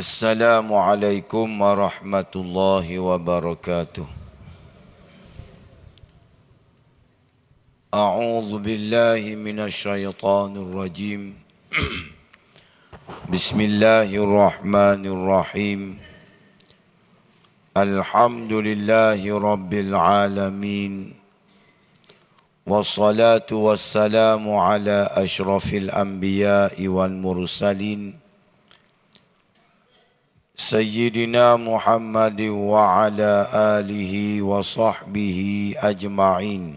Assalamualaikum warahmatullahi wabarakatuh. A'udzu billahi minasyaitonir rajim. Bismillahirrahmanirrahim. Alhamdulillahi rabbil alamin. Wassalatu wassalamu ala asyrafil anbiya'i wal mursalin. Sayyidina Muhammad wa ala alihi wa sahbihi ajma'in.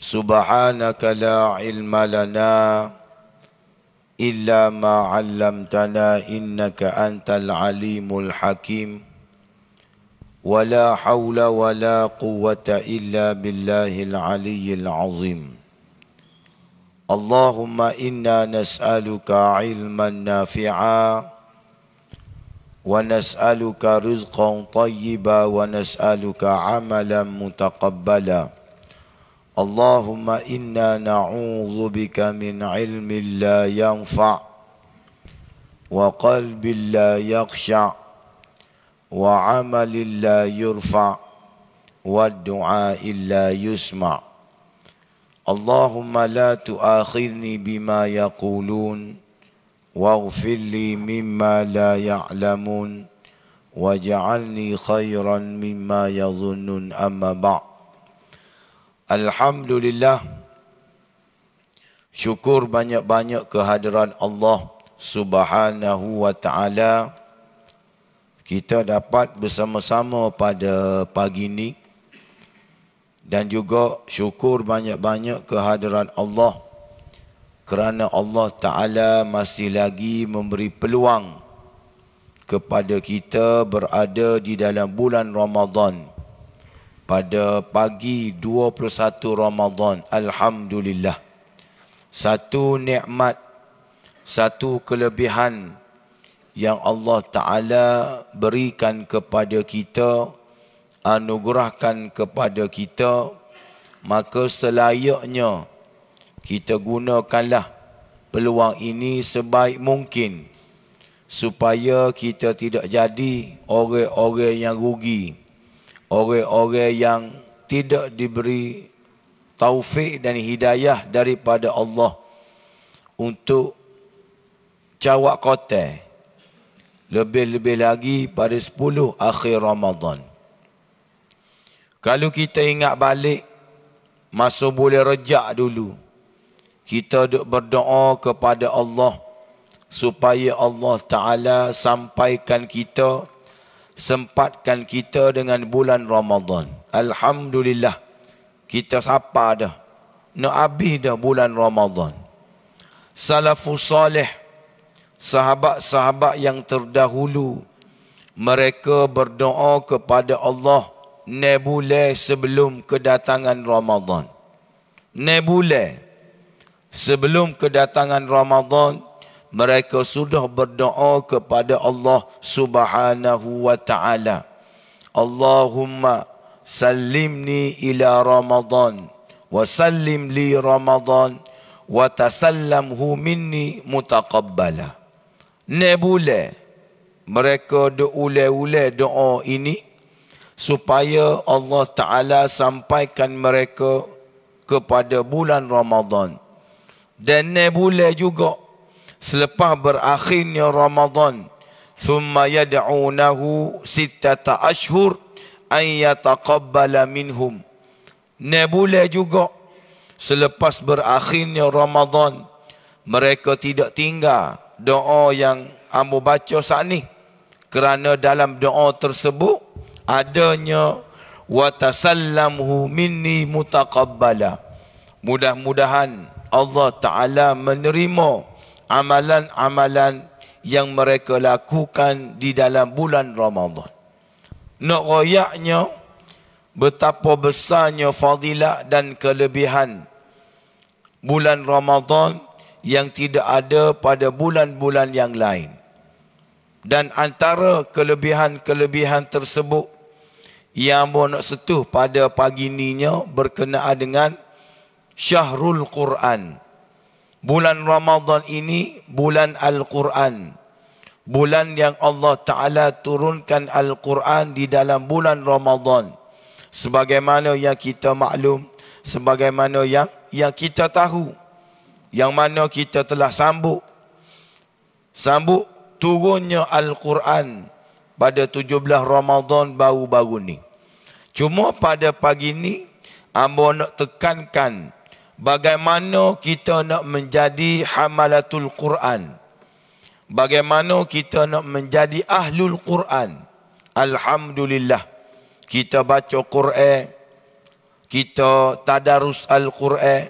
Subhanaka la ilma lana illa ma 'allamtana innaka antal alimul hakim. Wa la hawla wa la quwwata illa billahil aliyyil azim. Allahumma inna nas'aluka ilman nafi'a wa nas'aluka rizqan tayyiba wa nas'aluka amalan mutaqabbala. Allahumma inna na'udzu bika min ilmin la yanfa' wa qalbin la yakhsha' wa amalin la yurfa' wa du'a'in la yusma'. Allahumma la tu'akhidhni bima yaqulun waghfir li mimma la ya'lamun waj'alni khairan mimma yadhunnun amma ba'. Alhamdulillah, syukur banyak-banyak kehadiran Allah Subhanahu wa ta'ala. Kita dapat bersama-sama pada pagi ini, dan juga syukur banyak-banyak kehadiran Allah kerana Allah Ta'ala masih lagi memberi peluang kepada kita berada di dalam bulan Ramadan pada pagi 21 Ramadan. Alhamdulillah. Satu nikmat, satu kelebihan yang Allah Ta'ala berikan kepada kita, anugerahkan kepada kita, maka selayaknya kita gunakanlah peluang ini sebaik mungkin supaya kita tidak jadi orang-orang yang rugi, orang-orang yang tidak diberi taufik dan hidayah daripada Allah untuk cawak kotai, lebih-lebih lagi pada 10 akhir Ramadan. Kalau kita ingat balik masa bulan Rejab dulu, kita duk berdoa kepada Allah supaya Allah Ta'ala sampaikan kita, sempatkan kita dengan bulan Ramadan. Alhamdulillah, kita sapa dah, nak habis dah bulan Ramadan. Salafus salih, sahabat-sahabat yang terdahulu, mereka berdoa kepada Allah nebulai sebelum kedatangan Ramadan. Nebulai sebelum kedatangan Ramadan, mereka sudah berdoa kepada Allah Subhanahu wa ta'ala. Allahumma sallimni ila Ramadan wa sallim li Ramadan wa tasallamhu minni mutaqabbala. Nebulai mereka ulai-ulai doa ini supaya Allah Ta'ala sampaikan mereka kepada bulan Ramadan. Dan nebulai juga selepas berakhirnya Ramadan, thumma yad'unahu sittata ashhur an yataqabbala minhum. Nebulai juga selepas berakhirnya Ramadan, mereka tidak tinggal doa yang ambo baca saat ni, kerana dalam doa tersebut adanya wa tasallamhu minni mutaqabbala. Mudah-mudahan Allah Ta'ala menerima amalan-amalan yang mereka lakukan di dalam bulan Ramadan. Nak royaknya betapa besarnya fadilah dan kelebihan bulan Ramadan yang tidak ada pada bulan-bulan yang lain. Dan antara kelebihan-kelebihan tersebut yang mau nak sentuh pada pagi ininya berkenaan dengan Syahrul Quran. Bulan Ramadan ini bulan Al-Quran. bulan yang Allah Ta'ala turunkan Al-Quran di dalam bulan Ramadan. Sebagaimana yang kita maklum, sebagaimana yang kita tahu, yang mana kita telah sambut turunnya Al-Quran pada 17 Ramadan baru-baru ni. Cuma pada pagi ni, hamba nak tekankan bagaimana kita nak menjadi hamalatul Quran. Bagaimana kita nak menjadi ahlul Quran. Alhamdulillah, kita baca Quran, kita tadarus Al-Quran.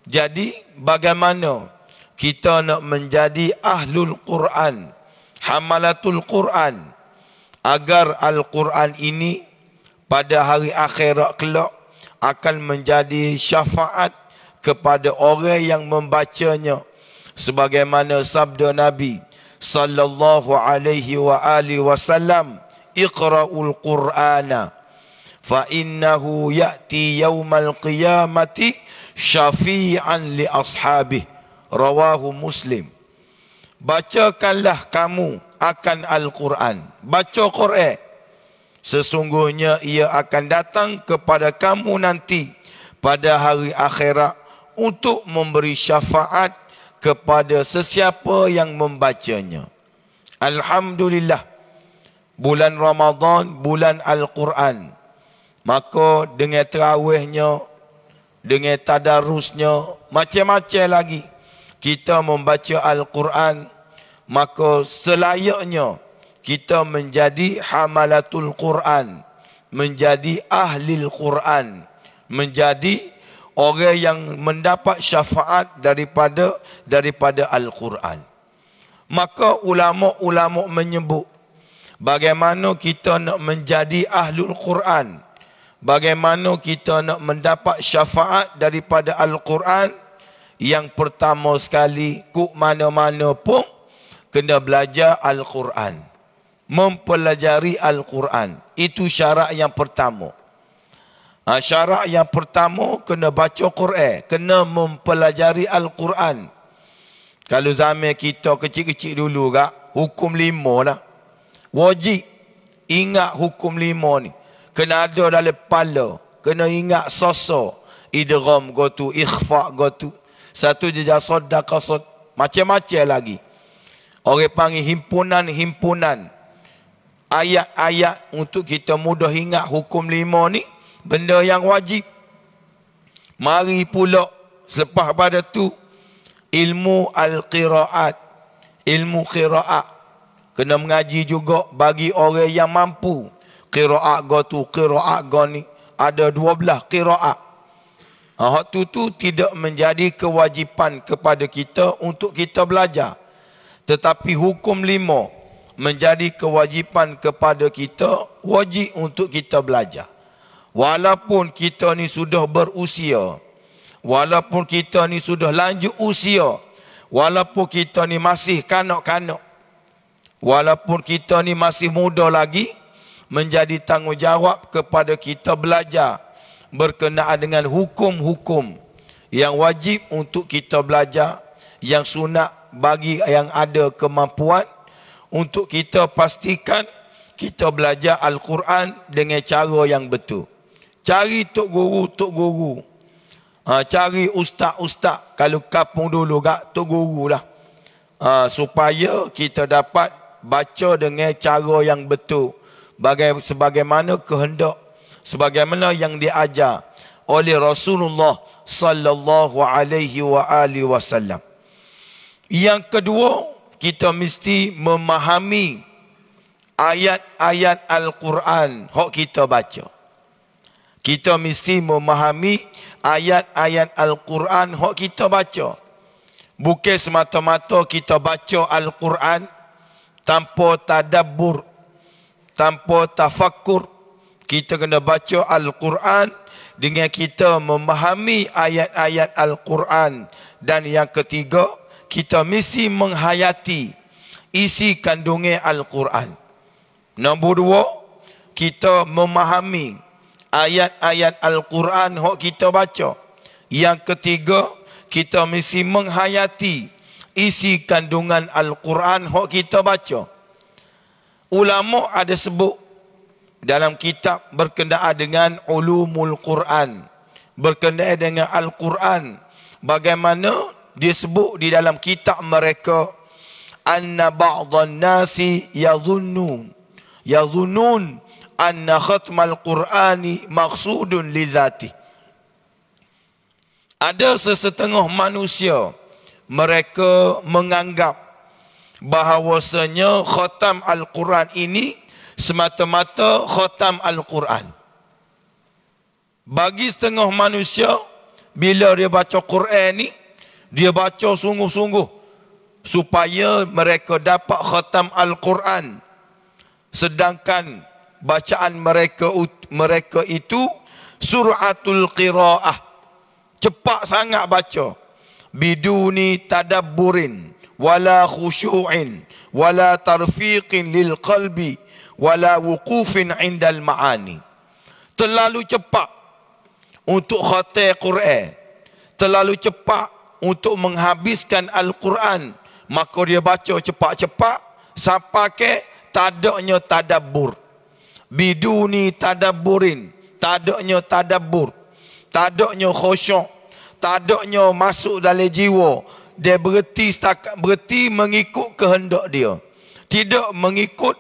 Jadi bagaimana kita nak menjadi ahlul Quran, hamalatul Quran, agar Al-Quran ini pada hari akhirat kelak akan menjadi syafaat kepada orang yang membacanya. Sebagaimana sabda Nabi sallallahu alaihi wa alihi wasallam, "Iqra'ul Qur'ana fa innahu ya'ti yaumal qiyamati syafi'an li ashabihi." Rawahu Muslim. Bacakanlah kamu akan Al-Quran. Baca Quran. Sesungguhnya ia akan datang kepada kamu nanti pada hari akhirat untuk memberi syafaat kepada sesiapa yang membacanya. Alhamdulillah, bulan Ramadan, bulan Al-Quran. Maka dengan tarawihnya, dengan tadarusnya, macam-macam lagi kita membaca Al-Quran, maka selayaknya kita menjadi hamalatul Quran, menjadi ahlil Quran, menjadi orang yang mendapat syafaat daripada Al-Quran. Maka ulama-ulama menyebut bagaimana kita nak menjadi ahlul Quran, bagaimana kita nak mendapat syafaat daripada Al-Quran. Yang pertama sekali, kuk mana-mana pun kena belajar Al-Quran, mempelajari Al-Quran. Itu syarat yang pertama. Syarat yang pertama, kena baca Quran, kena mempelajari Al-Quran. Kalau zaman kita kecil-kecil dulu kak, hukum 5 lah. Wajib ingat hukum 5 ni. Kena ada dalam kepala, kena ingat sosok, idgham gotu, ikhfa gotu. Satu jejak sodakah macam-macam lagi. Orang panggil himpunan ayat-ayat untuk kita mudah ingat hukum 5 ni, benda yang wajib. Mari pula selepas pada tu ilmu al-qiraat, ilmu qiraat. Kena mengaji juga bagi orang yang mampu. Qiraat gotu, qiraat go ni ada 12 qiraat. Hak tu tidak menjadi kewajipan kepada kita untuk kita belajar. Tetapi hukum 5 menjadi kewajipan kepada kita, wajib untuk kita belajar. Walaupun kita ni sudah berusia, walaupun kita ni sudah lanjut usia, walaupun kita ni masih kanak-kanak, walaupun kita ni masih muda lagi, menjadi tanggungjawab kepada kita belajar berkenaan dengan hukum-hukum yang wajib untuk kita belajar, yang sunat bagi yang ada kemampuan, untuk kita pastikan kita belajar Al-Quran dengan cara yang betul. Cari tok guru. Cari ustaz-ustaz. Kalau kampung dulu tok guru lah. Supaya kita dapat baca dengan cara yang betul. Sebagaimana kehendak, sebagaimana yang diajar oleh Rasulullah sallallahu alaihi wasallam. Yang kedua, kita mesti memahami ayat-ayat Al-Quran hok kita baca. Kita mesti memahami ayat-ayat Al-Quran hok kita baca. Bukan semata-mata kita baca Al-Quran tanpa tadabbur, tanpa tafakkur. Kita kena baca Al-Quran dengan kita memahami ayat-ayat Al-Quran. Dan yang ketiga, kita mesti menghayati isi kandungan Al-Quran. Nombor 2, kita memahami ayat-ayat Al-Quran yang kita baca. Yang ketiga, kita mesti menghayati isi kandungan Al-Quran hok kita baca. Ulama ada sebut dalam kitab berkenaan dengan ulumul Quran, berkenaan dengan Al-Quran, bagaimana dia sebut di dalam kitab mereka, anna ba'dhan nasi yadhunnun anna khatmal Qur'ani maqsudun li zati. Ada sesetengah manusia mereka menganggap bahawasanya khatam Al-Quran ini semata-mata khatam Al-Quran. Bagi setengah manusia, bila dia baca Quran ni, dia baca sungguh-sungguh supaya mereka dapat khatam Al-Quran. Sedangkan bacaan mereka itu suratul qiraah, cepat sangat baca, biduni tadabburin wala khusyu'in wala tarfiqin lil qalbi wala wuqufin indal ma'ani. Terlalu cepat untuk khatam Quran, terlalu cepat untuk menghabiskan Al-Quran, maka dia baca cepat-cepat sampai ke tadaknya tadabbur. Biduni tadabburin, tadaknya tadabbur, tadaknya khusyuk, tadaknya masuk dalam jiwa. Dia berhenti mengikut kehendak dia, tidak mengikut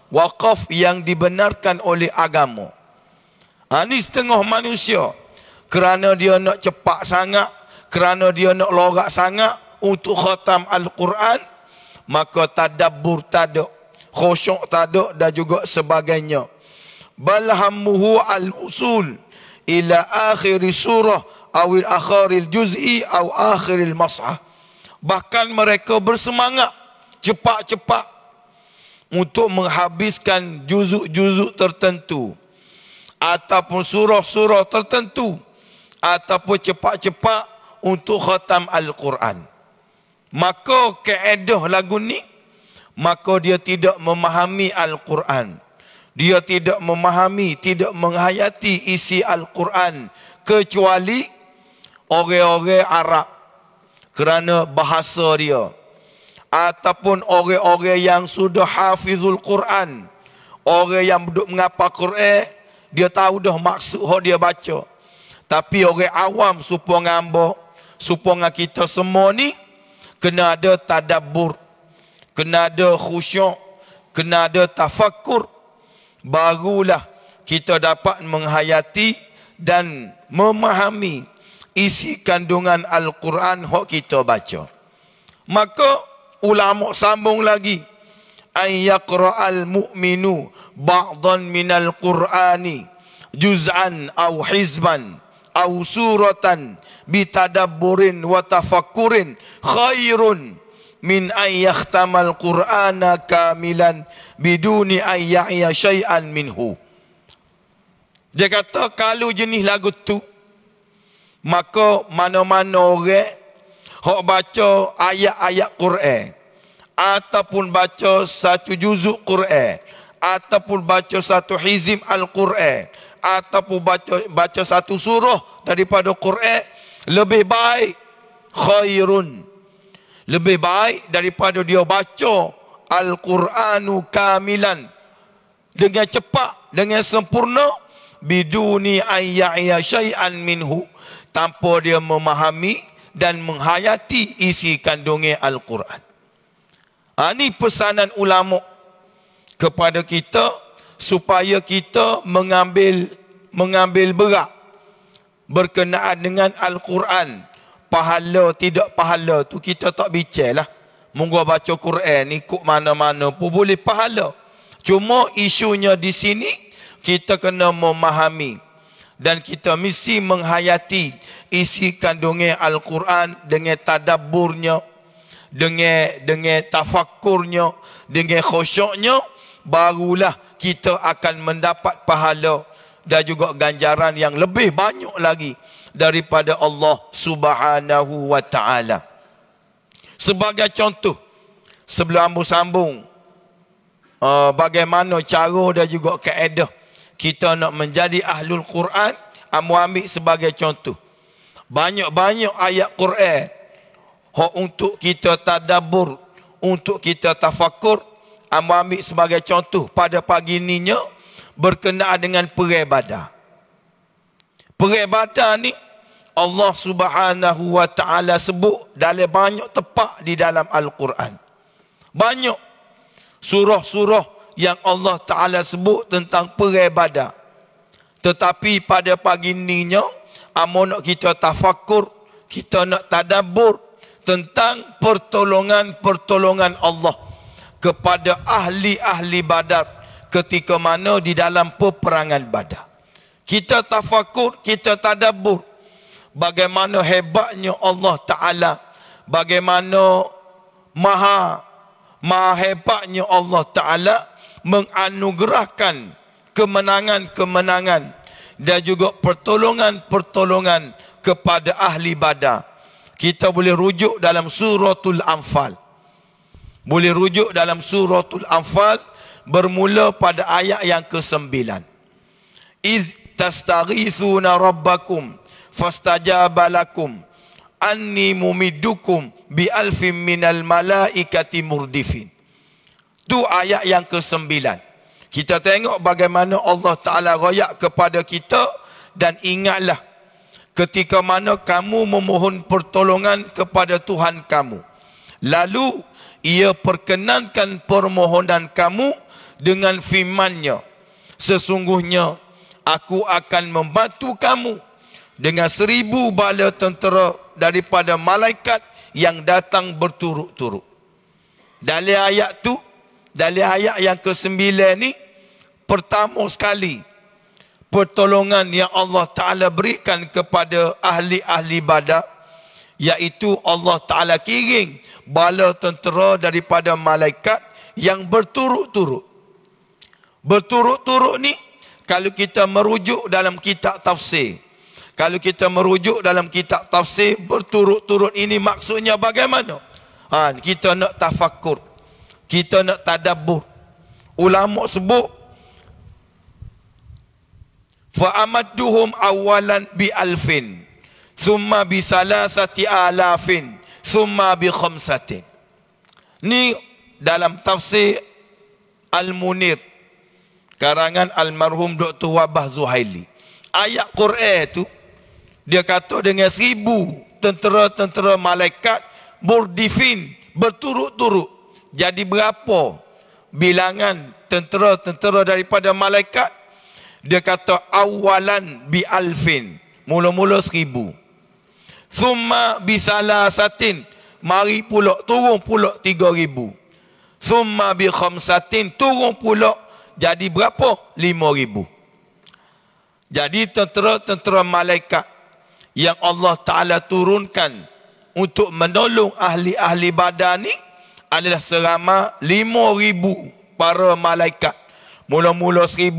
wakaf yang dibenarkan oleh agama. Ini setengah manusia, kerana dia nak cepat sangat, kerana dia nak lorak sangat untuk khatam Al-Quran, maka tadabbur tak ada, khusyuk tak ada dan juga sebagainya. Bal hammuhu al-usul ila akhir surah awil akhiril juz'i aw akhiril mas'ah. Bahkan mereka bersemangat cepat-cepat untuk menghabiskan juzuk-juzuk tertentu ataupun surah-surah tertentu, ataupun cepat-cepat untuk khatam Al-Quran. Maka kaedah lagu ni, maka dia tidak memahami Al-Quran. Dia tidak memahami, tidak menghayati isi Al-Quran, kecuali orang-orang Arab kerana bahasa dia, ataupun orang-orang yang sudah hafizul Quran, orang yang duduk mengapa Quran, dia tahu dah maksud yang dia baca. Tapi orang awam supaya ngamba, supaya kita semua ni kena ada tadabbur, kena ada khusyuk, kena ada tafakkur, barulah kita dapat menghayati dan memahami isi kandungan Al-Quran yang kita baca. Maka ulama sambung lagi, ay yaqra'al mu'minu ba'dan minal Qur'ani juz'an aw hizban aw suratan bitadabburin wa tafakkurin khairun min ay yakhtamal Qur'ana kamilan biduni ay ya'ya syai'an minhu. Dia kata kalau jenis lagu tu, maka mana-mana orang hok baca ayat-ayat Quran, ataupun baca satu juzuk Quran, ataupun baca satu hizib Al-Quran, ataupun baca satu surah daripada Quran, lebih baik, khairun, lebih baik daripada dia baca Al-Quranu kamilan dengan cepat, dengan sempurna, biduni ayya syai'an minhu, tanpa dia memahami dan menghayati isi kandungan Al-Quran. Ini pesanan ulama kepada kita supaya kita mengambil berat berkenaan dengan Al-Quran. Pahala tidak pahala tu kita tak bincang lah. Munggu baca Quran ikut mana-mana pun boleh pahala. Cuma isunya di sini kita kena memahami dan kita mesti menghayati isi kandungan Al-Quran dengan tadabburnya, dengan tafakkurnya, dengan khusyuknya, barulah kita akan mendapat pahala dan juga ganjaran yang lebih banyak lagi daripada Allah Subhanahu wa ta'ala. Sebagai contoh, sebelum sambung bagaimana cara dan juga kaedah kita nak menjadi ahlul Quran, ambil sebagai contoh. Banyak-banyak ayat Quran hak untuk kita tadabbur, untuk kita tafakur. Amba ambil sebagai contoh pada pagi ininya berkenaan dengan perang Badar. Perang Badar ni Allah Subhanahu wa taala sebut dalam banyak tempat di dalam Al-Quran. Banyak surah-surah yang Allah taala sebut tentang perang Badar. Tetapi pada pagi ininya amo nak kita tafakur, kita nak tadabbur tentang pertolongan-pertolongan Allah kepada ahli-ahli Badar ketika mana di dalam peperangan Badar. Kita tafakur, kita tadabbur bagaimana hebatnya Allah Ta'ala, bagaimana maha hebatnya Allah Ta'ala menganugerahkan kemenangan-kemenangan dan juga pertolongan-pertolongan kepada ahli Badar. Kita boleh rujuk dalam suratul Anfal. Boleh rujuk dalam suratul Anfal bermula pada ayat yang ke-9. Iz tastaghithuna rabbakum fastajaba lakum anni mumiddukum bi alfin minal malaikati murdifin. Tu ayat yang ke-9. Kita tengok bagaimana Allah Ta'ala royak kepada kita, dan ingatlah ketika mana kamu memohon pertolongan kepada Tuhan kamu, lalu ia perkenankan permohonan kamu dengan firman-Nya, sesungguhnya aku akan membantu kamu dengan 1000 bala tentera daripada malaikat yang datang berturut-turut. Dalam ayat tu, dalam ayat yang ke-9 ni, pertama sekali pertolongan yang Allah Ta'ala berikan kepada ahli-ahli Badar, iaitu Allah Ta'ala kirim bala tentera daripada malaikat yang berturut-turut. Berturut-turut ni, kalau kita merujuk dalam kitab tafsir, berturut-turut ini maksudnya bagaimana? Kita nak tafakur, kita nak tadabbur. Ulama sebut fa'amadduhum awalan bi alfin summa bi salasati alafin summa bi khamsatin. Ni dalam tafsir Al-Munir karangan almarhum Dr. Wabah Zuhaili. Ayat Quran tu dia kata dengan 1000 tentera-tentera malaikat murdifin, berturut-turut. Jadi berapa bilangan tentera-tentera daripada malaikat? Dia kata awalan bi alfin, mula-mula 1000. Summa bi salasatin, mari pula turun pula 3000. Summa bi khamsatin, turun pula jadi berapa? 5000. Jadi tentera-tentera malaikat yang Allah Ta'ala turunkan untuk menolong ahli-ahli Badar ni adalah seramai 5000 para malaikat. Mula-mula 1000,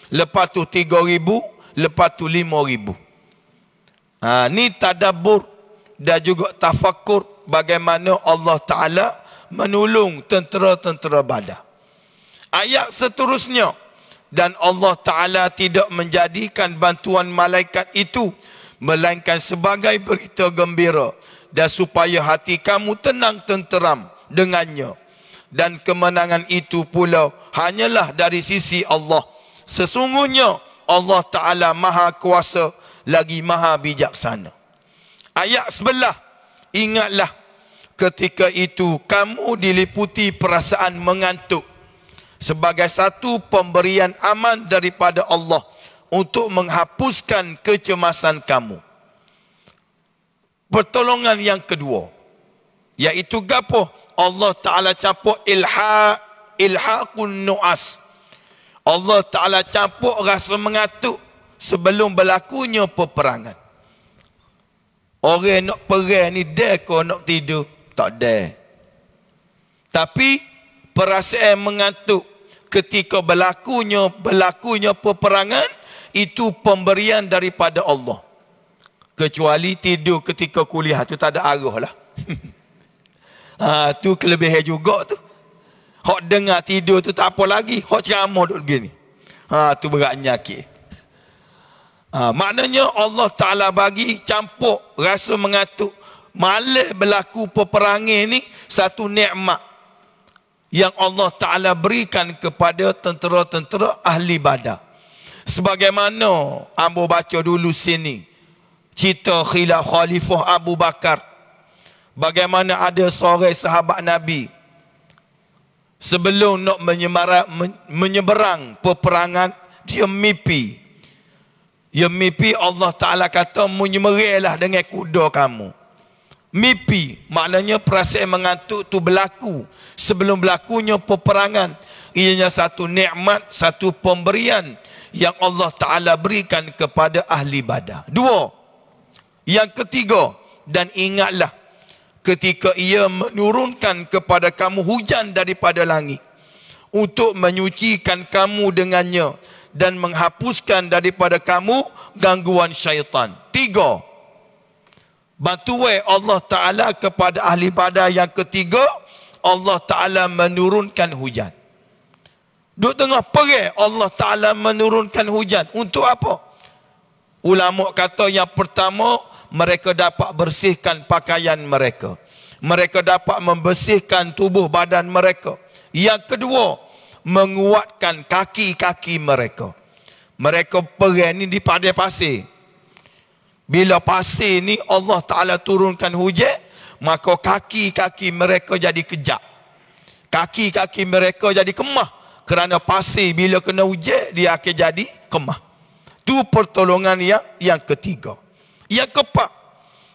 lepas tu 3000, lepas tu 5000. Ni tadabbur dan juga tafakur bagaimana Allah Ta'ala menolong tentera-tentera Badar. Ayat seterusnya, dan Allah Ta'ala tidak menjadikan bantuan malaikat itu melainkan sebagai berita gembira, dan supaya hati kamu tenang tenteram dengannya. Dan kemenangan itu pula hanyalah dari sisi Allah. Sesungguhnya Allah Ta'ala maha kuasa lagi maha bijaksana. Ayat sebelah, ingatlah ketika itu kamu diliputi perasaan mengantuk sebagai satu pemberian aman daripada Allah untuk menghapuskan kecemasan kamu. Pertolongan yang kedua, iaitu gapo? Allah Ta'ala campur ilhaqun nu'as. Allah Ta'ala campur rasa mengantuk sebelum berlakunya peperangan. Orang nak perang ni dah kau nak tidur? Tak dah. Tapi perasaan mengantuk ketika berlakunya peperangan itu pemberian daripada Allah. Kecuali tidur ketika kuliah tu tak ada arah lah. Tu kelebihan juga tu. Hak dengar tidur tu tak apa lagi. Hak ceramah duduk begini. Tu berat nyakit. Maknanya Allah Ta'ala bagi campur rasa mengantuk Malah berlaku peperangan ni satu nikmat yang Allah Ta'ala berikan kepada tentera-tentera ahli Badar. Sebagaimana ambo baca dulu sini cerita Khalifah Abu Bakar, bagaimana ada seorang sahabat Nabi sebelum nak menyeberang peperangan, dia mimpi. Dia mimpi Allah Ta'ala kata, menyemerilah dengan kuda kamu. Mimpi, maknanya perasaan mengantuk tu berlaku sebelum berlakunya peperangan. Ianya satu nikmat, satu pemberian yang Allah Ta'ala berikan kepada ahli Badar. Dua. Yang ketiga, dan ingatlah ketika ia menurunkan kepada kamu hujan daripada langit untuk menyucikan kamu dengannya dan menghapuskan daripada kamu gangguan syaitan. Tiga. Bantuan Allah Ta'ala kepada ahli Badar. Yang ketiga, Allah Ta'ala menurunkan hujan. Duk tengah perang, Allah Ta'ala menurunkan hujan. Untuk apa? Ulama kata yang pertama, mereka dapat bersihkan pakaian mereka. Mereka dapat membersihkan tubuh badan mereka. Yang kedua, menguatkan kaki-kaki mereka. Mereka perang ni di padang pasir. Bila pasir ni Allah Ta'ala turunkan hujan, maka kaki-kaki mereka jadi kejap. Kaki-kaki mereka jadi kemah. Kerana pasir bila kena hujan, dia akan jadi kemah. Itu pertolongan yang ketiga. Yang keempat,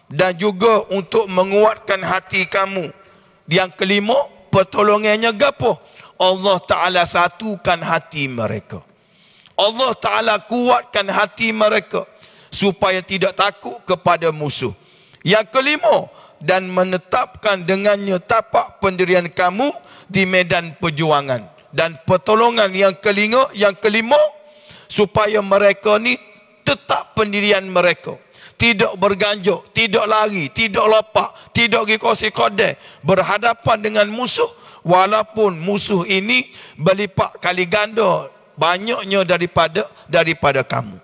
dan juga untuk menguatkan hati kamu. Yang kelima, pertolongannya gapo? Allah Ta'ala satukan hati mereka. Allah Ta'ala kuatkan hati mereka supaya tidak takut kepada musuh. Yang kelima, dan menetapkan dengannya tapak pendirian kamu di medan perjuangan. Dan pertolongan yang kelima, supaya mereka ni tetap pendirian mereka. Tidak berganjuk, tidak lari, tidak lopak, tidak pergi kongsi kodek, berhadapan dengan musuh, walaupun musuh ini berlipat kali ganda banyaknya daripada kamu.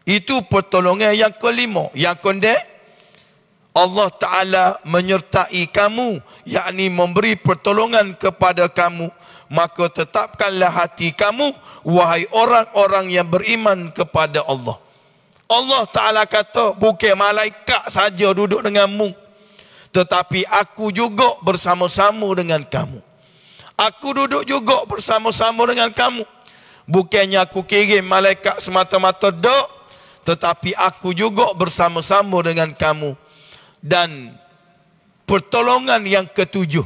Itu pertolongan yang kelima. Yang keenam, Allah Ta'ala menyertai kamu, yakni memberi pertolongan kepada kamu. Maka tetapkanlah hati kamu, wahai orang-orang yang beriman kepada Allah. Allah Ta'ala kata, bukan malaikat saja duduk denganmu, tetapi aku juga bersama-sama dengan kamu. Aku duduk juga bersama-sama dengan kamu. Bukannya aku kirim malaikat semata-mata dok, tetapi aku juga bersama-sama dengan kamu. Dan pertolongan yang ketujuh,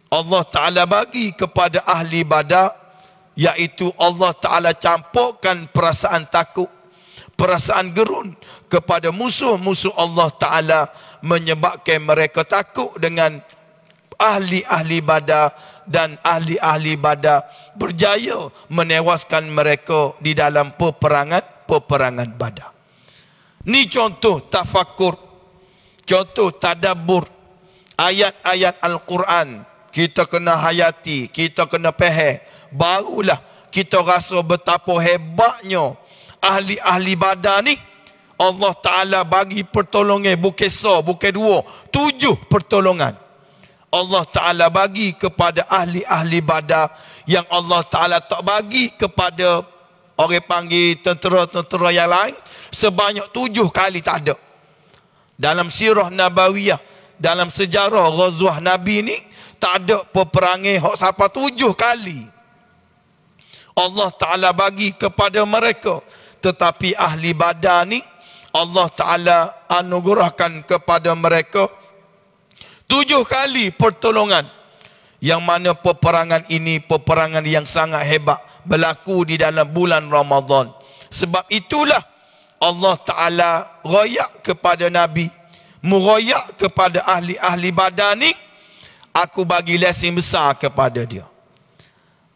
Allah Ta'ala bagi kepada ahli Badar, iaitu Allah Ta'ala campurkan perasaan takut, perasaan gerun kepada musuh-musuh Allah Ta'ala, menyebabkan mereka takut dengan ahli-ahli Badar, dan ahli-ahli Badar berjaya menewaskan mereka di dalam peperangan Badar. Ni contoh tafakur, contoh tadabbur ayat-ayat Al-Quran. Kita kena hayati, kita kena faham, barulah kita rasa betapa hebatnya ahli-ahli Badar ni. Allah Ta'ala bagi pertolongan, bukan bukan dua, 7 pertolongan Allah Ta'ala bagi kepada ahli-ahli Badar, yang Allah Ta'ala tak bagi kepada orang panggil tentera-tentera yang lain sebanyak 7 kali. Tak ada. Dalam sirah Nabawiyah, dalam sejarah Ghazwah Nabi ni, tak ada peperangan hak sampai 7 kali Allah Ta'ala bagi kepada mereka. Tetapi ahli Badar ni, Allah Ta'ala anugerahkan kepada mereka 7 kali pertolongan. Yang mana peperangan ini peperangan yang sangat hebat, berlaku di dalam bulan Ramadan. Sebab itulah Allah Ta'ala royak kepada Nabi, meroyak kepada ahli-ahli Badar ni, aku bagi lesen besar kepada dia.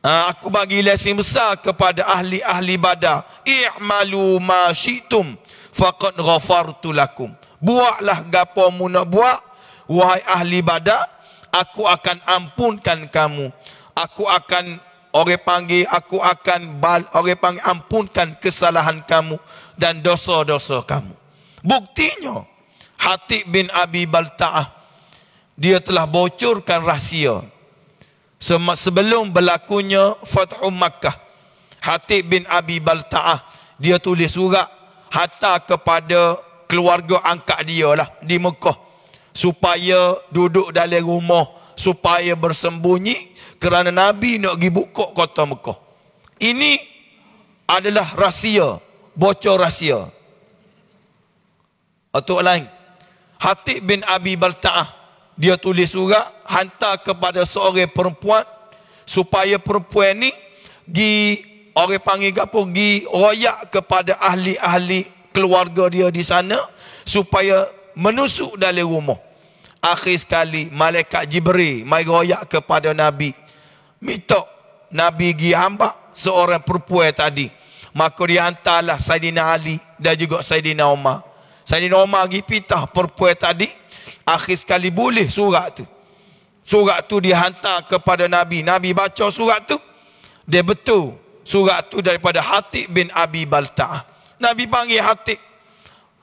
Aku bagi lesen besar kepada ahli-ahli Badar. I'malu ma syi'tum faqad ghafartu lakum. Buatlah gapo mu nak buat, wahai ahli Badar, aku akan ampunkan kamu. Aku akan ampunkan kesalahan kamu dan dosa-dosa kamu. Buktinya Hatib bin Abi Balta'ah, dia telah bocorkan rahsia sebelum berlakunya Fathu Makkah. Hatib bin Abi Balta'ah, dia tulis surat hantar kepada keluarga angkat dia lah di Mekah, supaya duduk dalam rumah, supaya bersembunyi, kerana Nabi nak pergi buka kota Mekah. Ini adalah rahsia, bocor rahsia. Atau lain, Hatib bin Abi Balta'ah, dia tulis surat hantar kepada seorang perempuan, supaya perempuan ni orang panggil apa, royak kepada ahli-ahli keluarga dia di sana, supaya menusuk dalam rumah. Akhir sekali malaikat Jibril mai royak kepada Nabi, minta Nabi pergi hambak seorang perempuan tadi. Maka dia hantarlah Saidina Ali dan juga Saidina Umar. Saidina Umar pergi pitah perempuan tadi. Akhir sekali boleh surat tu. Surat tu dihantar kepada Nabi. Nabi baca surat tu, dia betul surat tu daripada Hatib bin Abi Balta'ah. Nabi panggil Hatib.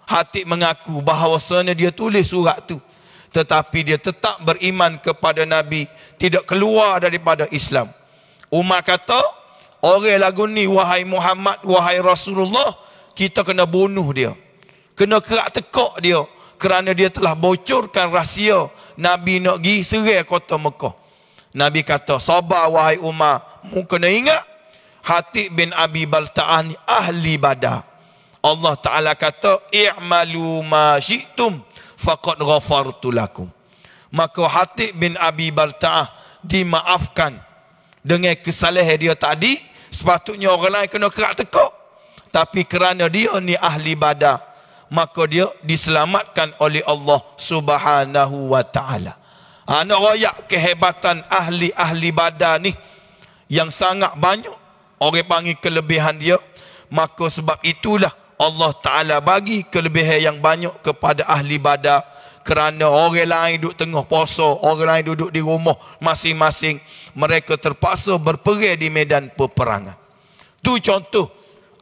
Hatib mengaku bahawasanya dia tulis surat tu, tetapi dia tetap beriman kepada Nabi, tidak keluar daripada Islam. Umar kata, orang lagu ni, wahai Muhammad, wahai Rasulullah, kita kena bunuh dia, kena kerak tekak dia, kerana dia telah bocorkan rahsia Nabi nak pergi serang kota Mekah. Nabi kata, sabar wahai Umar, mu kena ingat Hatib bin Abi Balta'ah ni ahli Badar. Allah Ta'ala kata, i'malu ma syi'tum faqad ghafartu lakum. Maka Hatib bin Abi Balta'ah dimaafkan dengan kesalahan dia tadi. Sepatutnya orang lain kena kerak tekak, tapi kerana dia ni ahli Badar, maka dia diselamatkan oleh Allah Subhanahu wa Ta'ala. Nak royak kehebatan ahli-ahli Badar ni yang sangat banyak, orang panggil kelebihan dia. Maka sebab itulah Allah Ta'ala bagi kelebihan yang banyak kepada ahli Badar, kerana orang lain duduk tengah puasa, orang lain duduk di rumah masing-masing, mereka terpaksa berperang di medan peperangan. Tu contoh,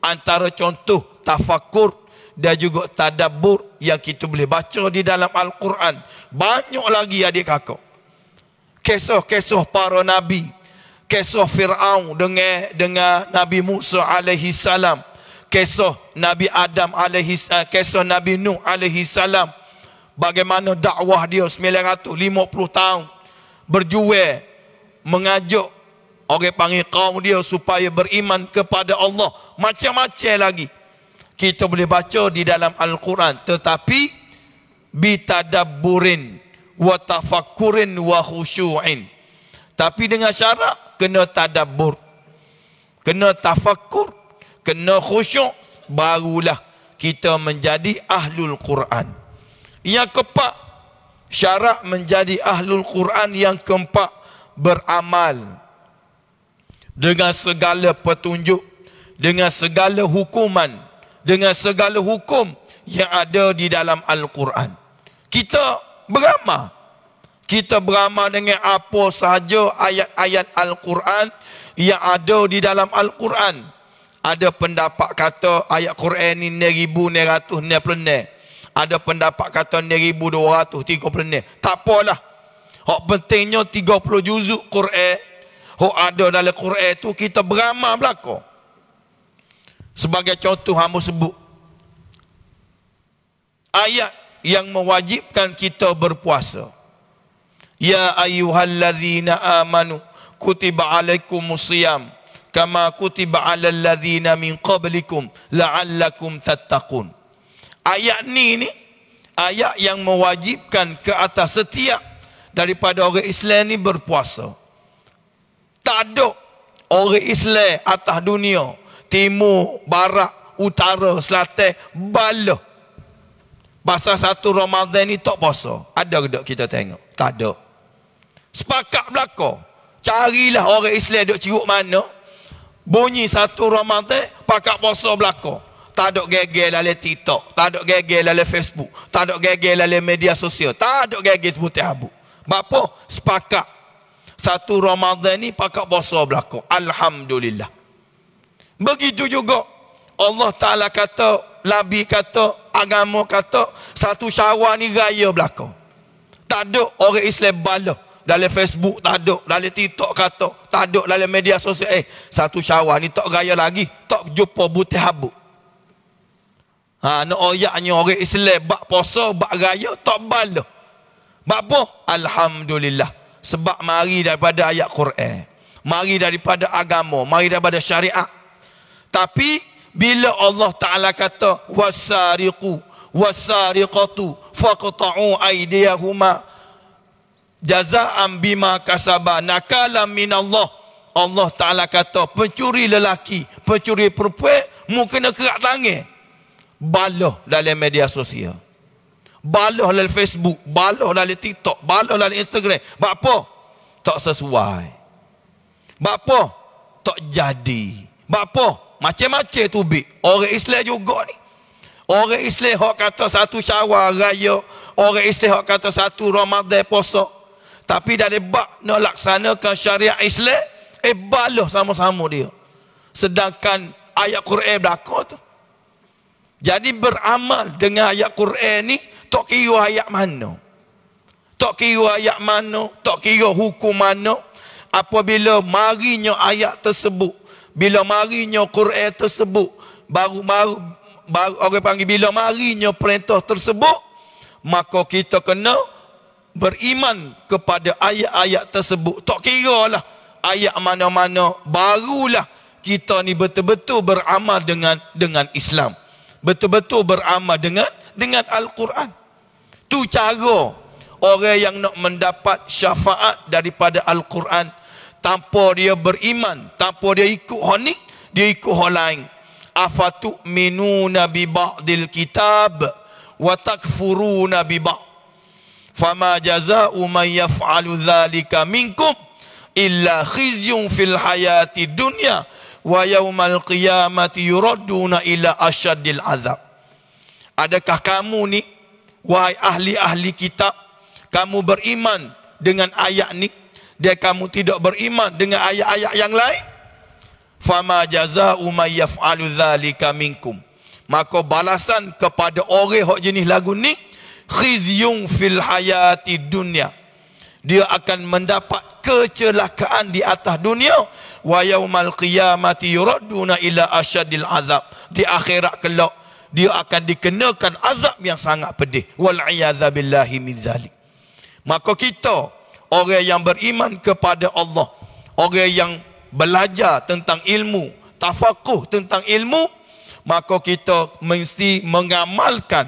antara contoh tafakur dan juga tadabbur yang kita boleh baca di dalam Al-Quran. Banyak lagi adik kakak, kisah-kisah para nabi, kisah Fir'aun dengan Nabi Musa alaihi salam, kisah Nabi Adam alaihi salam, kisah Nabi Nuh alaihi salam, bagaimana dakwah dia 950 tahun berjuang mengajak orang panggil kaum dia supaya beriman kepada Allah. Macam-macam lagi kita boleh baca di dalam Al-Quran, tetapi bitadabburin wa tafakkurin wa khusyu'in. Tapi dengan syarat kena tadabbur, kena tafakkur, kena khusyuk, barulah kita menjadi ahlul Quran. Yang keempat, syarat menjadi ahlul Quran yang keempat, beramal dengan segala petunjuk, dengan segala hukuman, dengan segala hukum yang ada di dalam Al-Quran. Kita beramal. Kita beramal dengan apa sahaja ayat-ayat Al-Quran yang ada di dalam Al-Quran. Ada pendapat kata ayat Quran ni 1996. Ada pendapat kata 1236. Tak apalah. Hak pentingnya 30 juzuk Quran. Hak ada dalam Quran tu kita beramal belaka. Sebagai contoh hamba sebut ayat yang mewajibkan kita berpuasa. Ya ayyuhallazina amanu kutiba alaikumusiyam kama kutiba alal ladzina min qablikum la'allakum tattaqun. Ayat ni ayat yang mewajibkan ke atas setiap daripada orang Islam ni berpuasa. Tak ada orang Islam atas dunia, timur, barat, utara, selatan, bala, pasal satu Ramadan ni tak puasa. Ada ke tak kita tengok? Tak ada. Sepakat belaka. Carilah orang Islam duk ciruk mana, bunyi satu Ramadan pakat puasa belaka. Tak ada gegel dalam TikTok, tak ada gegel dalam Facebook, tak ada gegel dalam media sosial, tak ada gegel sebutir habuk. Bapa sepakat satu Ramadan ni pakat puasa belaka. Alhamdulillah. Begitu juga Allah Ta'ala kata, Nabi kata, agama kata satu Syawal ni raya belaka. Tak ada orang Islam bala. Dalam Facebook tak ada, dalam TikTok kata, tak ada dalam media sosial. Satu Syawal ni tak raya lagi, tak jumpa butir habuk. Nak oyaknya orang Islam bak puasa, bak raya, tak bala. Bak apa? Alhamdulillah. Sebab mari daripada ayat Quran, mari daripada agama, mari daripada syariat. Tapi bila Allah Ta'ala kata wasariqu wasariqatu faqta'u aydiyahuma jaza'an bima kasaba nakalam minallah, Allah Ta'ala kata pencuri lelaki, pencuri perempuan mu kena kerak tangan. Baloh dalam media sosial, baloh dalam Facebook, baloh dalam TikTok, baloh dalam Instagram. Sebab apa? Tak sesuai. Sebab apa? Tak jadi. Sebab apa? Macam-macam tu bik. Orang Islam juga ni. Orang Islam hok kata satu Syawal raya, orang Islam hok kata satu Ramadan puasa. Tapi dah lebak nak laksanakan syariat Islam, baloh sama-sama dia. Sedangkan ayat Quran belakang tu. Jadi beramal dengan ayat Quran ni, tak kira ayat mana. Tak kira ayat mana, tak kira hukum mana. Apabila marinya ayat tersebut, bila marinya Quran tersebut, baru orang panggil bila marinya perintah tersebut, maka kita kena beriman kepada ayat-ayat tersebut. Tak kira lah ayat mana-mana, barulah kita ni betul-betul beramal dengan Islam. Betul-betul beramal dengan Al-Quran. Tu cara orang yang nak mendapat syafaat daripada Al-Quran tanpa dia beriman, tanpa dia ikut hal ni, dia ikut hal lain. Afatu'minuna bi ba'dil kitab wa takfuruna bi ba'd. Fama jazaa'u man yaf'alu dzalika minkum illa khizyun fil hayati dunya wa yaumal qiyamati yuradduna ila asyaddil azab. Adakah kamu ni, wahai ahli-ahli kitab, kamu beriman dengan ayat ni dan kamu tidak beriman dengan ayat-ayat yang lain? Fama jazaa'u may yaf'alu dzalika minkum, maka balasan kepada orang hok jenis lagu ni, khizyun fil hayati dunya, dia akan mendapat kecelakaan di atas dunia. Wa yaumal qiyamati yuradduna ila asyadil azab, di akhirat kelak dia akan dikenakan azab yang sangat pedih. Wal iyadza billahi min zalik. Maka kita orang yang beriman kepada Allah, orang yang belajar tentang ilmu, tafakuh tentang ilmu, maka kita mesti mengamalkan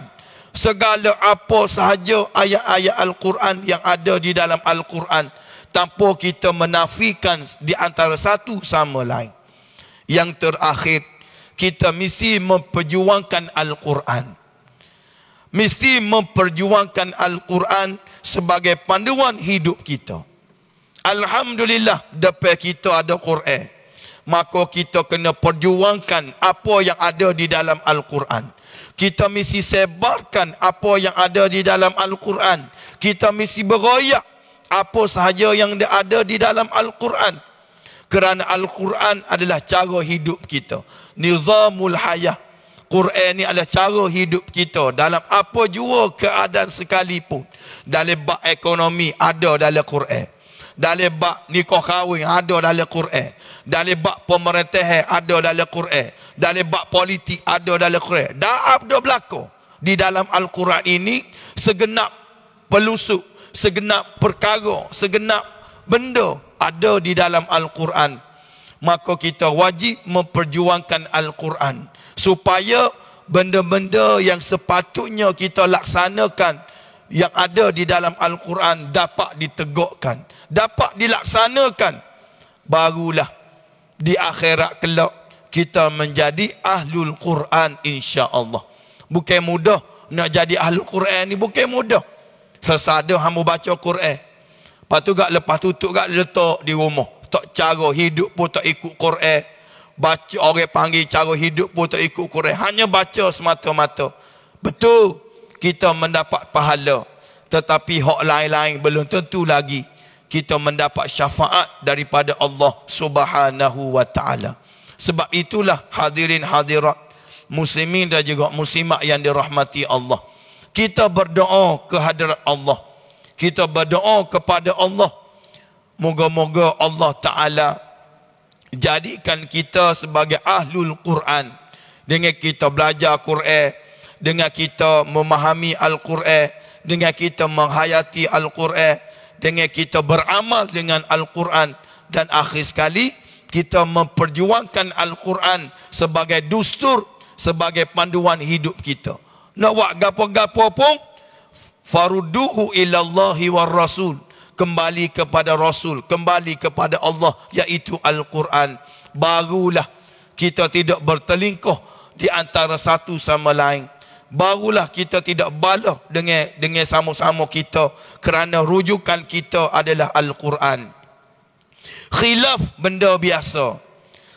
segala apa sahaja ayat-ayat Al-Quran yang ada di dalam Al-Quran, tanpa kita menafikan di antara satu sama lain. Yang terakhir, kita mesti memperjuangkan Al-Quran. Mesti memperjuangkan Al-Quran sebagai panduan hidup kita. Alhamdulillah, depan kita ada Quran, maka kita kena perjuangkan apa yang ada di dalam Al-Quran. Kita mesti sebarkan apa yang ada di dalam Al-Quran. Kita mesti beroyak apa sahaja yang ada di dalam Al-Quran. Kerana Al-Quran adalah cara hidup kita. Nizamul hayah. Quran ni adalah cara hidup kita dalam apa jua keadaan sekalipun. Dalam bab ekonomi ada dalam Quran. Dalam bab nikah kahwin ada dalam Quran. Dalam bab pemerintahan ada dalam Quran. Dalam bab politik ada dalam Quran. Dah ada berlaku di dalam Al-Quran ini, segenap pelusuk, segenap perkara, segenap benda ada di dalam Al-Quran. Maka kita wajib memperjuangkan Al-Quran supaya benda-benda yang sepatutnya kita laksanakan yang ada di dalam Al-Quran dapat ditegakkan, dapat dilaksanakan. Barulah di akhirat kelak kita menjadi ahlul Quran, insya-Allah. Bukan mudah nak jadi ahlul Quran ni, bukan mudah. Sesada hamba baca Quran, lepas tu lepas tutup letak di rumah, tak cara hidup pun tak ikut Quran. Baca, orang panggil cara hidup pun tak ikut Quran, hanya baca semata-mata. Betul kita mendapat pahala, tetapi hak lain-lain belum tentu lagi kita mendapat syafaat daripada Allah Subhanahu wa taala. Sebab itulah hadirin hadirat, muslimin dan juga muslimat yang dirahmati Allah. Kita berdoa ke hadirat Allah. Kita berdoa kepada Allah. Moga-moga Allah Ta'ala jadikan kita sebagai ahlul Quran. Dengan kita belajar Quran, dengan kita memahami Al-Quran, dengan kita menghayati Al-Quran, dengan kita beramal dengan Al-Quran, dan akhir sekali kita memperjuangkan Al-Quran sebagai dustur, sebagai panduan hidup kita. Nak buat gapo-gapo pun, farudduhu ilallahi war rasul, kembali kepada Rasul, kembali kepada Allah, iaitu Al-Quran. Barulah kita tidak bertelingkuh di antara satu sama lain. Barulah kita tidak balah dengan sama-sama kita, kerana rujukan kita adalah Al-Quran. Khilaf benda biasa.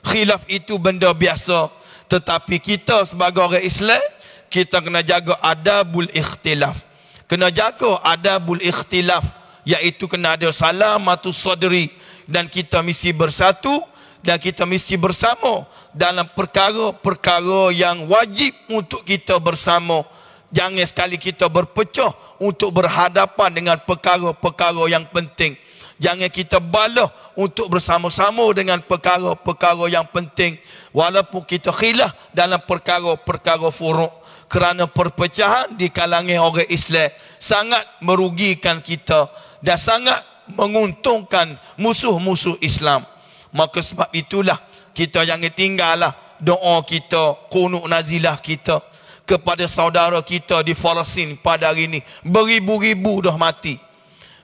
Khilaf itu benda biasa. Tetapi kita sebagai orang Islam, kita kena jaga adabul ikhtilaf. Kena jaga adabul ikhtilaf, iaitu kena ada salamatus sadri, dan kita mesti bersatu, dan kita mesti bersama dalam perkara-perkara yang wajib untuk kita bersama. Jangan sekali kita berpecah untuk berhadapan dengan perkara-perkara yang penting. Jangan kita balah untuk bersama-sama dengan perkara-perkara yang penting, walaupun kita khilaf dalam perkara-perkara furuk. Kerana perpecahan di kalangan orang Islam sangat merugikan kita dan sangat menguntungkan musuh-musuh Islam. Maka sebab itulah kita jangan tinggallah doa kita, qunut nazilah kita kepada saudara kita di Palestin pada hari ini. Beribu-ribu dah mati,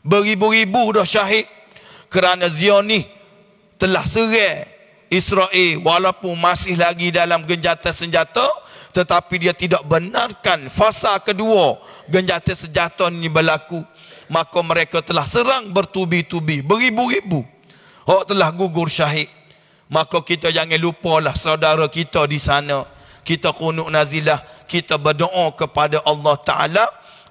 beribu-ribu dah syahid kerana Zionis telah serang Israel. Walaupun masih lagi dalam genjatan senjata, tetapi dia tidak benarkan fasa kedua genjatan senjata ini berlaku. Maka mereka telah serang bertubi-tubi, beribu-ribu orang telah gugur syahid. Maka kita jangan lupalah saudara kita di sana. Kita qunut nazilah, kita berdoa kepada Allah Ta'ala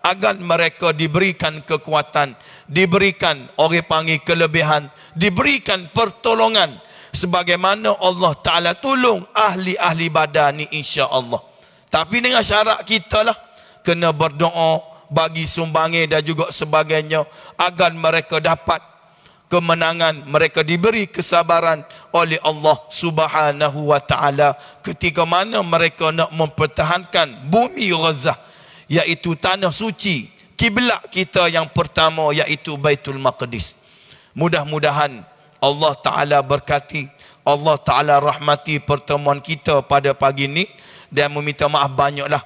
agar mereka diberikan kekuatan, diberikan orang panggil kelebihan, diberikan pertolongan sebagaimana Allah Ta'ala tolong ahli-ahli badan ni, insya-Allah. Tapi dengan syarat kita lah, kena berdoa, bagi sumbangan dan juga sebagainya, agar mereka dapat kemenangan, mereka diberi kesabaran oleh Allah Subhanahu wa Ta'ala ketika mana mereka nak mempertahankan bumi Gaza, iaitu tanah suci, kiblat kita yang pertama, iaitu Baitul Maqdis. Mudah-mudahan Allah Ta'ala berkati, Allah Ta'ala rahmati pertemuan kita pada pagi ini, dan meminta maaf banyaklah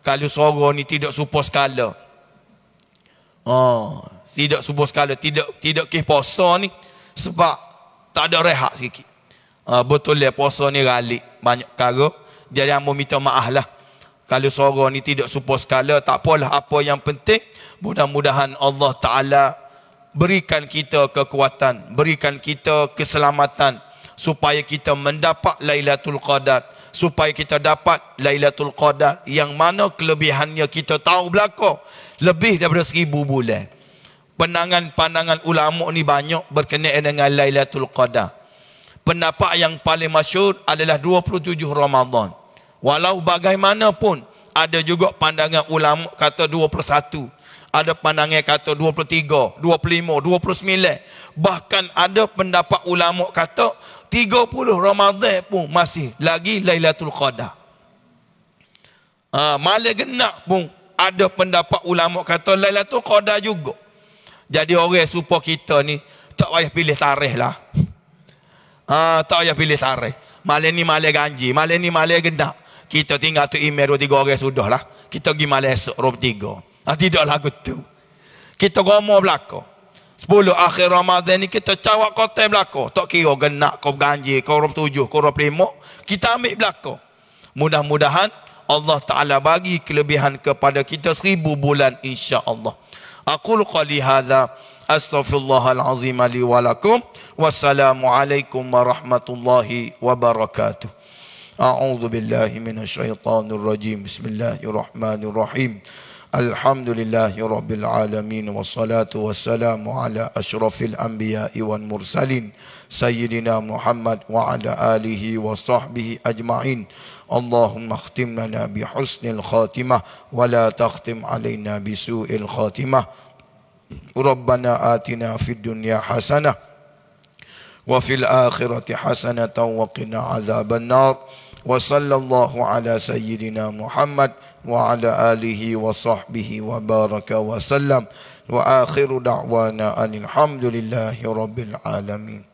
kalau suara ni tidak serupa skala. Tidak serupa skala, tidak ke puasa ni, sebab tak ada rehat sikit. Betul lah puasa ni ralik banyak perkara. Jadi hamba minta maaf lah kalau suara ni tidak serupa skala. Tak apalah, apa yang penting mudah-mudahan Allah Ta'ala berikan kita kekuatan, berikan kita keselamatan, supaya kita mendapat Lailatul Qadar, supaya kita dapat Lailatul Qadar yang mana kelebihannya kita tahu belaka lebih daripada 1000 bulan. Pandangan ulama ni banyak berkenaan dengan Lailatul Qadar. Pendapat yang paling masyhur adalah 27 Ramadan. Walau bagaimanapun, ada juga pandangan ulama kata 21, ada pandangan kata 23, 25, 29. Bahkan ada pendapat ulama kata 30 Ramadan pun masih lagi Lailatul Qadar. Malam genap pun ada pendapat ulama kata Lailatul Qadar juga. Jadi orang supaya kita ni tak payah pilih tarikh lah. Tak payah pilih tarikh. Malam ni malam ganji, malam ni malam genap. Kita tinggal tu email 2-3 orang sudah lah. Kita pergi malam esok 23. Tidak lagu tu. Kita ngomong belakang 10 akhir Ramadan ni kita cawak kota belakang. Tak kira genak kau ganji, kau 27, kau 25. Kita ambil belakang. Mudah-mudahan Allah Ta'ala bagi kelebihan kepada kita 1000 bulan, insya-Allah. Aqul qali hadza astaghfirullahal azim li wa lakum. Wassalamualaikum warahmatullahi wabarakatuh. A'udzu billahi minasyaitonir rajim. Bismillahirrahmanirrahim. Alhamdulillahi Rabbil Alamin. Wassalatu wassalamu ala ashrafil anbiya'i wal mursalin Sayyidina Muhammad wa ala alihi wa sahbihi ajma'in. Allahumma khtim lana bi husnil khatimah wa la takhtim alaina bi su'il khatimah. Rabbana atina fid dunya hasanah wa fil akhirati hasanatan wa qina azaban nar. Wa sallallahu ala sayyidina Muhammad wa ala alihi wa sahbihi wa baraka wa sallam. Wa akhiru da'wana alhamdulillahi rabbil alamin.